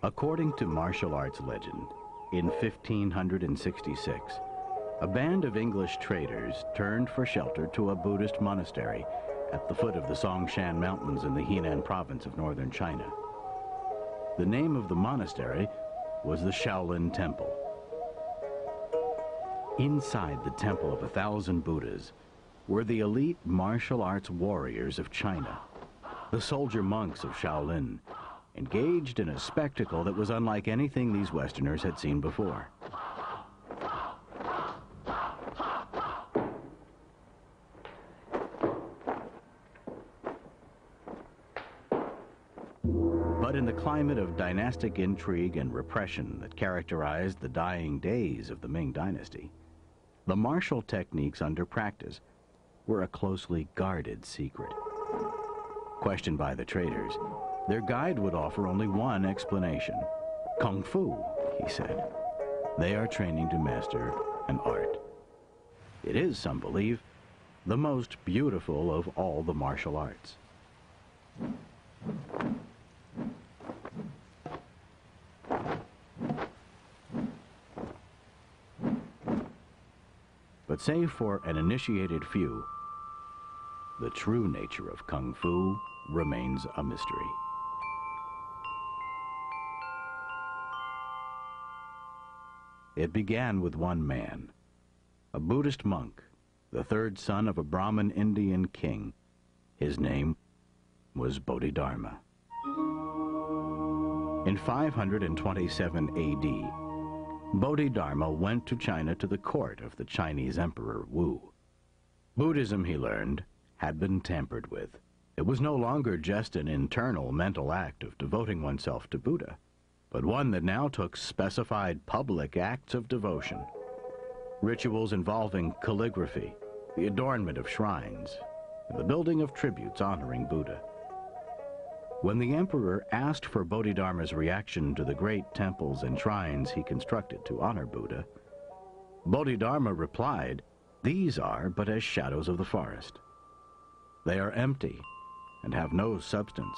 According to martial arts legend, in 1566, a band of English traders turned for shelter to a Buddhist monastery at the foot of the Songshan Mountains in the Henan province of northern China. The name of the monastery was the Shaolin Temple. Inside the temple of 1,000 Buddhas were the elite martial arts warriors of China, the soldier monks of Shaolin, engaged in a spectacle that was unlike anything these Westerners had seen before. But in the climate of dynastic intrigue and repression that characterized the dying days of the Ming Dynasty, the martial techniques under practice were a closely guarded secret. Questioned by the traders, their guide would offer only one explanation. Kung Fu, he said. They are training to master an art. It is, some believe, the most beautiful of all the martial arts. But save for an initiated few, the true nature of Kung Fu remains a mystery. It began with one man, a Buddhist monk, the third son of a Brahmin Indian king. His name was Bodhidharma. In 527 AD, Bodhidharma went to China to the court of the Chinese emperor Wu. Buddhism, he learned, had been tampered with. It was no longer just an internal mental act of devoting oneself to Buddha, but one that now took specified public acts of devotion. Rituals involving calligraphy, the adornment of shrines, and the building of tributes honoring Buddha. When the emperor asked for Bodhidharma's reaction to the great temples and shrines he constructed to honor Buddha, Bodhidharma replied, "These are but as shadows of the forest. They are empty and have no substance."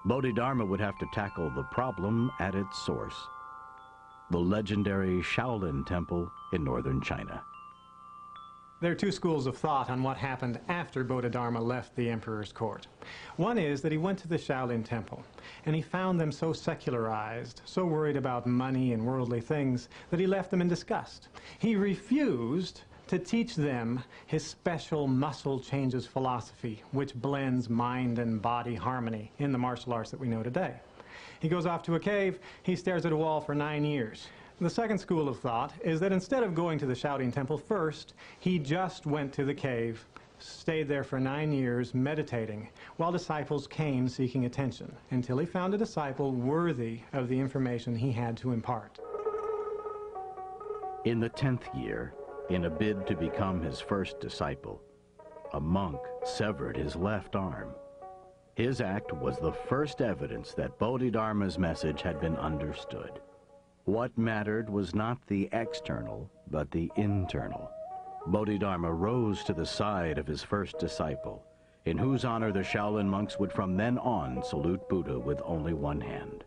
Bodhidharma would have to tackle the problem at its source, the legendary Shaolin Temple in northern China. There are two schools of thought on what happened after Bodhidharma left the emperor's court. One is that he went to the Shaolin Temple, and he found them so secularized, so worried about money and worldly things, that he left them in disgust. He refused to teach them his special muscle changes philosophy, which blends mind and body harmony in the martial arts that we know today. He goes off to a cave, he stares at a wall for 9 years. The second school of thought is that instead of going to the Shaolin Temple first, he just went to the cave, stayed there for 9 years meditating, while disciples came seeking attention, until he found a disciple worthy of the information he had to impart. In the 10th year, in a bid to become his first disciple, a monk severed his left arm. His act was the first evidence that Bodhidharma's message had been understood. What mattered was not the external, but the internal. Bodhidharma rose to the side of his first disciple, in whose honor the Shaolin monks would from then on salute Buddha with only one hand.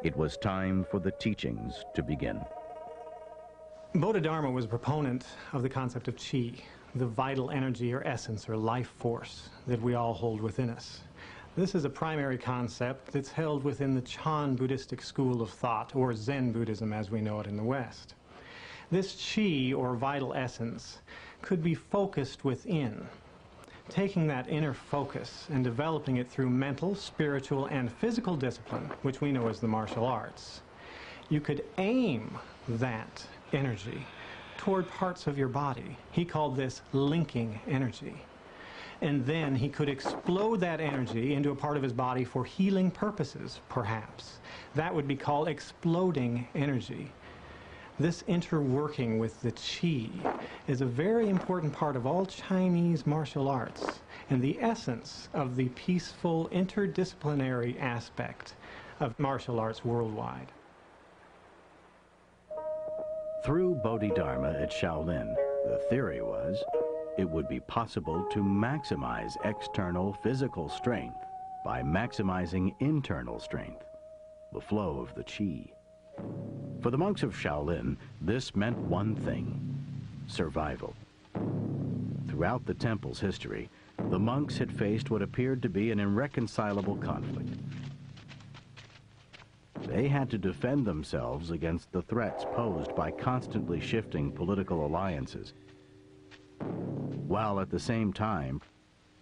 It was time for the teachings to begin. Bodhidharma was a proponent of the concept of Qi, the vital energy or essence or life force that we all hold within us. This is a primary concept that's held within the Chan-Buddhistic school of thought, or Zen Buddhism as we know it in the West. This Qi, or vital essence, could be focused within, taking that inner focus and developing it through mental, spiritual, and physical discipline, which we know as the martial arts. You could aim that energy toward parts of your body. He called this linking energy. And then he could explode that energy into a part of his body for healing purposes, perhaps. That would be called exploding energy. This interworking with the Qi is a very important part of all Chinese martial arts and the essence of the peaceful, interdisciplinary aspect of martial arts worldwide. Through Bodhidharma at Shaolin, the theory was it would be possible to maximize external physical strength by maximizing internal strength, the flow of the Qi. For the monks of Shaolin, this meant one thing: survival. Throughout the temple's history, the monks had faced what appeared to be an irreconcilable conflict. They had to defend themselves against the threats posed by constantly shifting political alliances, while at the same time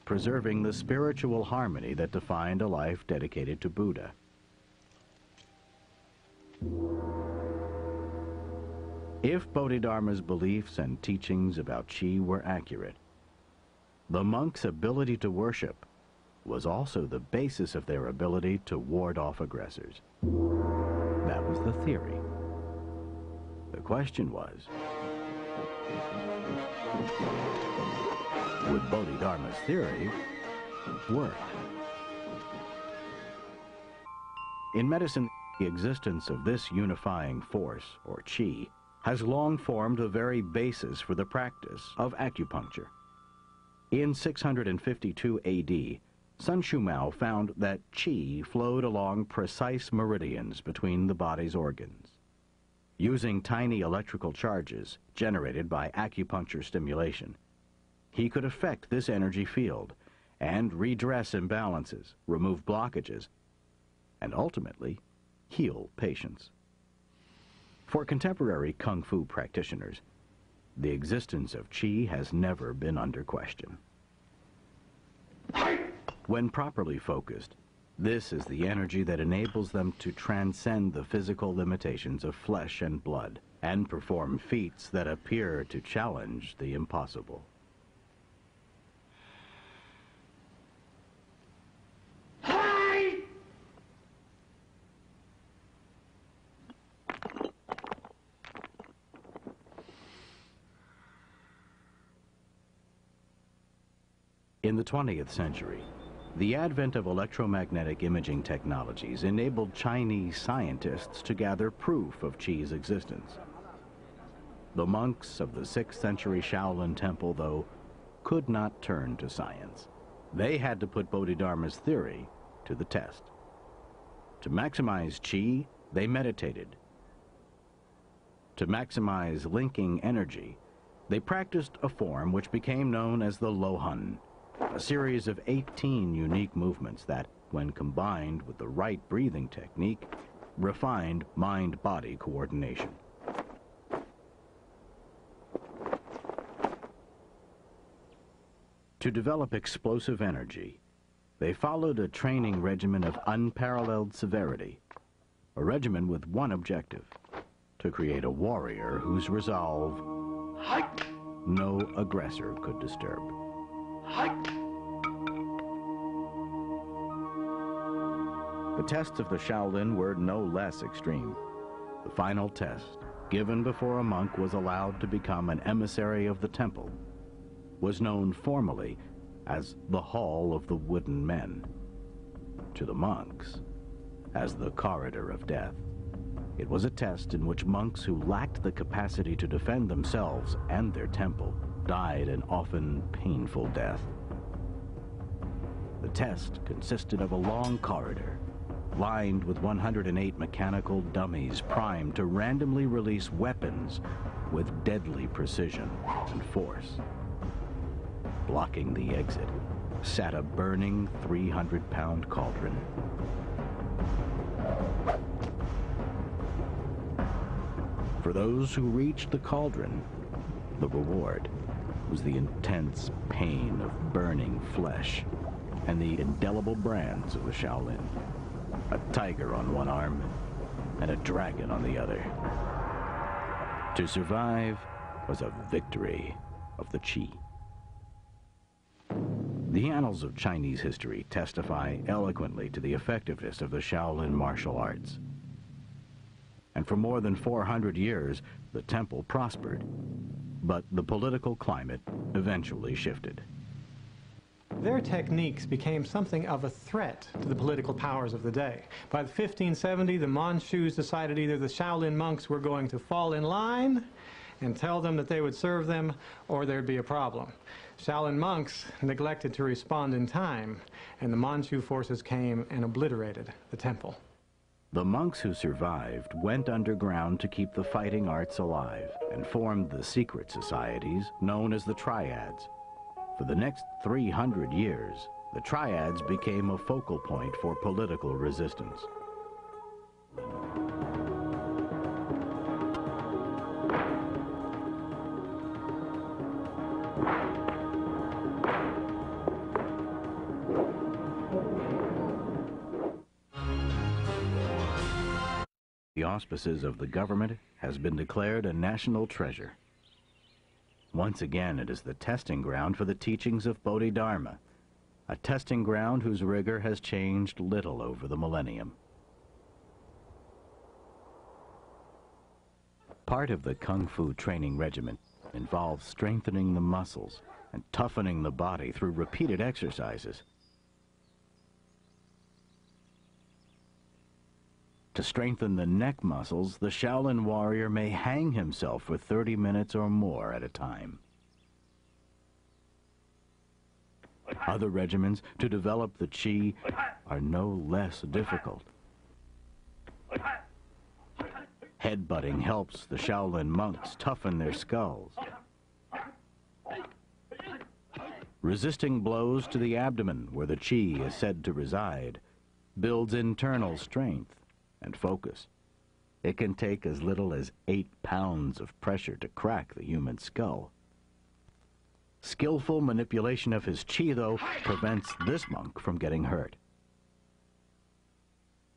preserving the spiritual harmony that defined a life dedicated to Buddha. If Bodhidharma's beliefs and teachings about Qi were accurate, the monks' ability to worship was also the basis of their ability to ward off aggressors. That was the theory. The question was, would Bodhidharma's theory work? In medicine, the existence of this unifying force, or Qi, has long formed the very basis for the practice of acupuncture. In 652 AD, Sun Shumao found that Qi flowed along precise meridians between the body's organs. Using tiny electrical charges generated by acupuncture stimulation, he could affect this energy field and redress imbalances, remove blockages, and ultimately heal patients. For contemporary Kung Fu practitioners, the existence of Qi has never been under question. When properly focused, this is the energy that enables them to transcend the physical limitations of flesh and blood and perform feats that appear to challenge the impossible. In the 20th century, the advent of electromagnetic imaging technologies enabled Chinese scientists to gather proof of Qi's existence. The monks of the 6th century Shaolin Temple, though, could not turn to science. They had to put Bodhidharma's theory to the test. To maximize Qi, they meditated. To maximize linking energy, they practiced a form which became known as the Lohan, a series of 18 unique movements that, when combined with the right breathing technique, refined mind-body coordination. To develop explosive energy, they followed a training regimen of unparalleled severity, a regimen with one objective: to create a warrior whose resolve no aggressor could disturb. The tests of the Shaolin were no less extreme. The final test, given before a monk was allowed to become an emissary of the temple, was known formally as the Hall of the Wooden Men, to the monks as the Corridor of Death. It was a test in which monks who lacked the capacity to defend themselves and their temple died an often painful death. The test consisted of a long corridor lined with 108 mechanical dummies primed to randomly release weapons with deadly precision and force. Blocking the exit sat a burning 300-pound cauldron. For those who reached the cauldron, the reward was the intense pain of burning flesh and the indelible brands of the Shaolin. A tiger on one arm and a dragon on the other. To survive was a victory of the Qi. The annals of Chinese history testify eloquently to the effectiveness of the Shaolin martial arts. And for more than 400 years, the temple prospered, but the political climate eventually shifted. Their techniques became something of a threat to the political powers of the day. By 1570, the Manchus decided either the Shaolin monks were going to fall in line and tell them that they would serve them, or there'd be a problem. Shaolin monks neglected to respond in time, and the Manchu forces came and obliterated the temple. The monks who survived went underground to keep the fighting arts alive and formed the secret societies known as the triads. For the next 300 years, the triads became a focal point for political resistance. The auspices of the government has been declared a national treasure. Once again, it is the testing ground for the teachings of Bodhidharma, a testing ground whose rigor has changed little over the millennium. Part of the Kung Fu training regimen involves strengthening the muscles and toughening the body through repeated exercises. To strengthen the neck muscles, the Shaolin warrior may hang himself for 30 minutes or more at a time. Other regimens to develop the Qi are no less difficult. Headbutting helps the Shaolin monks toughen their skulls. Resisting blows to the abdomen, where the Qi is said to reside, builds internal strength and focus. It can take as little as 8 pounds of pressure to crack the human skull. Skillful manipulation of his Qi, though, prevents this monk from getting hurt.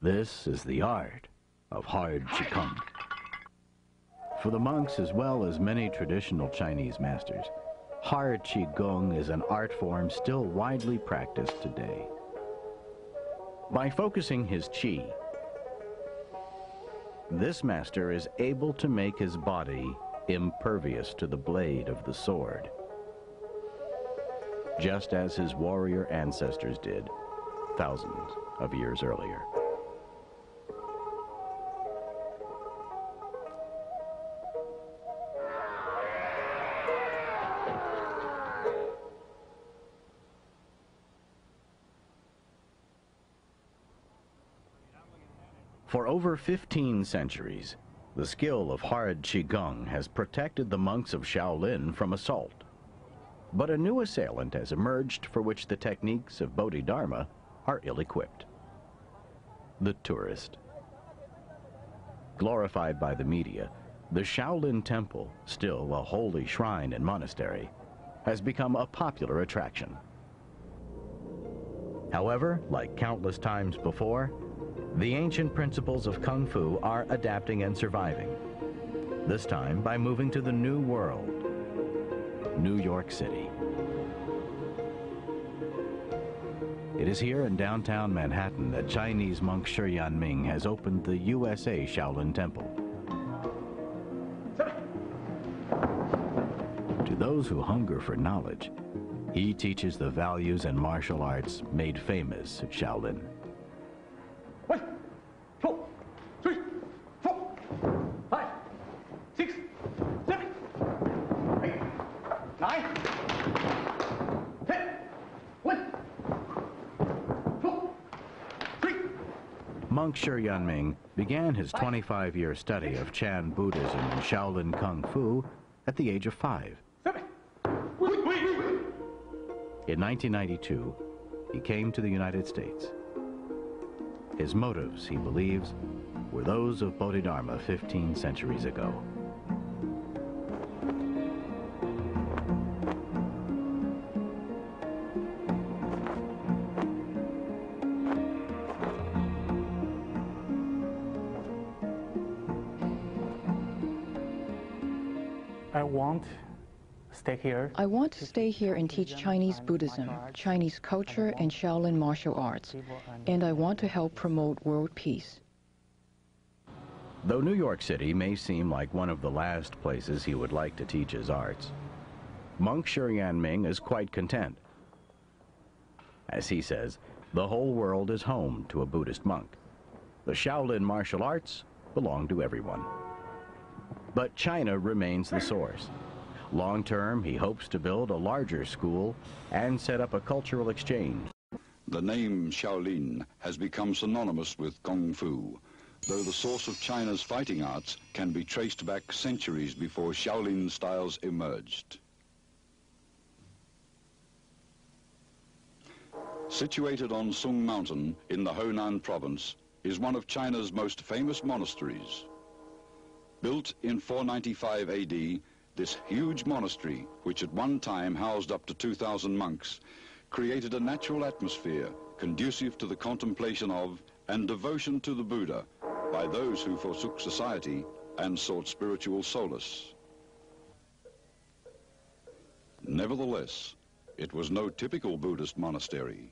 This is the art of hard Ci Gung. For the monks, as well as many traditional Chinese masters, hard Ci Gung is an art form still widely practiced today. By focusing his Qi, this master is able to make his body impervious to the blade of the sword, just as his warrior ancestors did thousands of years earlier. For over 15 centuries, the skill of hard Ci Gung has protected the monks of Shaolin from assault. But a new assailant has emerged for which the techniques of Bodhidharma are ill-equipped: the tourist. Glorified by the media, the Shaolin Temple, still a holy shrine and monastery, has become a popular attraction. However, like countless times before, the ancient principles of Kung Fu are adapting and surviving, this time by moving to the New World, New York City. It is here in downtown Manhattan that Chinese monk Shi Yanming has opened the USA Shaolin Temple. To those who hunger for knowledge, he teaches the values and martial arts made famous at Shaolin. 'Monk Shi Yanming began his 25-year study of Čanbudizmo and Shaolin Kung Fu at the age of 5. In 1992, he came to the United States. His motives, he believes, were those of Bodhidharma 15 centuries ago. I want to stay here and teach Chinese Buddhism, Chinese culture, and Shaolin martial arts, and I want to help promote world peace. Though New York City may seem like one of the last places he would like to teach his arts, monk Shi Yanming is quite content. As he says, the whole world is home to a Buddhist monk. The Shaolin martial arts belong to everyone. But China remains the source. Long-term, he hopes to build a larger school and set up a cultural exchange. The name Shaolin has become synonymous with Kung Fu. though the source of China's fighting arts can be traced back centuries before Shaolin styles emerged. Situated on Sung Mountain in the Honan province is one of China's most famous monasteries. Built in 495 AD, this huge monastery, which at one time housed up to 2,000 monks, created a natural atmosphere conducive to the contemplation of and devotion to the Buddha by those who forsook society and sought spiritual solace. Nevertheless, it was no typical Buddhist monastery.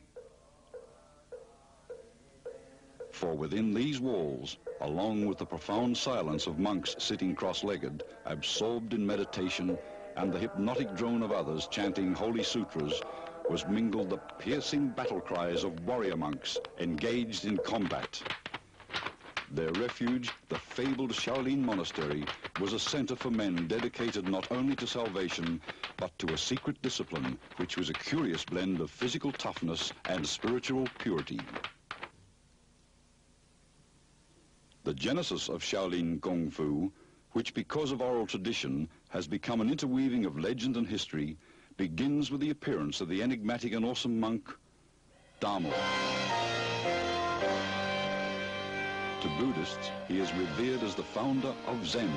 For within these walls, along with the profound silence of monks sitting cross-legged, absorbed in meditation, and the hypnotic drone of others chanting holy sutras, was mingled the piercing battle cries of warrior monks engaged in combat. Their refuge, the fabled Shaolin Monastery, was a center for men dedicated not only to salvation, but to a secret discipline, which was a curious blend of physical toughness and spiritual purity. The genesis of Shaolin Kung Fu, which because of oral tradition has become an interweaving of legend and history, begins with the appearance of the enigmatic and awesome monk, Dharma. To Buddhists, he is revered as the founder of Zen.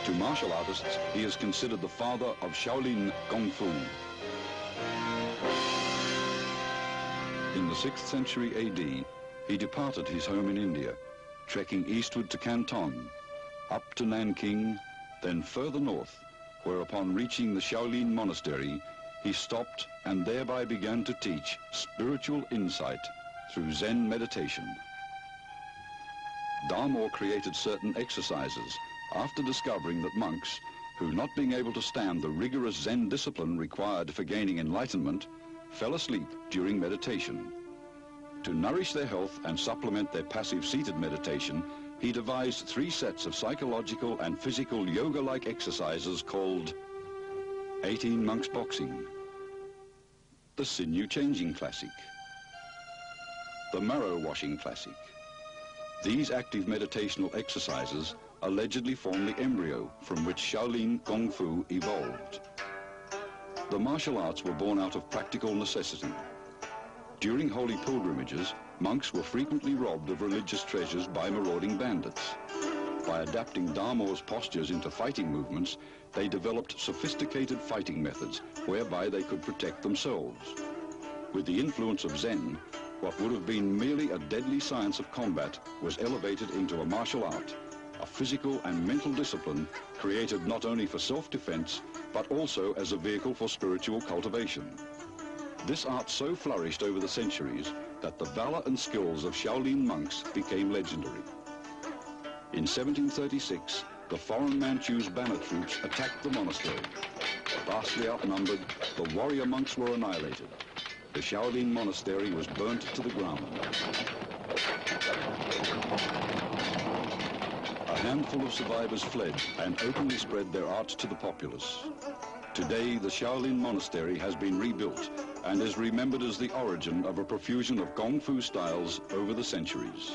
To martial artists, he is considered the father of Shaolin Kung Fu. In the 6th century AD, he departed his home in India, trekking eastward to Canton, up to Nanking, then further north, where upon reaching the Shaolin Monastery, he stopped and thereby began to teach spiritual insight through Zen meditation. Dharma created certain exercises after discovering that monks, who not being able to stand the rigorous Zen discipline required for gaining enlightenment, fell asleep during meditation. To nourish their health and supplement their passive seated meditation, he devised 3 sets of psychological and physical yoga-like exercises called 18 Monks Boxing, the Sinew Changing Classic, the Marrow Washing Classic. These active meditational exercises allegedly form the embryo from which Shaolin Kung Fu evolved. The martial arts were born out of practical necessity. During holy pilgrimages, monks were frequently robbed of religious treasures by marauding bandits. By adapting Dharma's postures into fighting movements, they developed sophisticated fighting methods whereby they could protect themselves. With the influence of Zen, what would have been merely a deadly science of combat was elevated into a martial art, a physical and mental discipline created not only for self-defense, but also as a vehicle for spiritual cultivation. This art so flourished over the centuries that the valor and skills of Shaolin monks became legendary. In 1736, the foreign Manchus banner troops attacked the monastery. Vastly outnumbered, the warrior monks were annihilated. The Shaolin monastery was burnt to the ground. A handful of survivors fled and openly spread their art to the populace. Today, the Shaolin monastery has been rebuilt and is remembered as the origin of a profusion of Kung Fu styles over the centuries.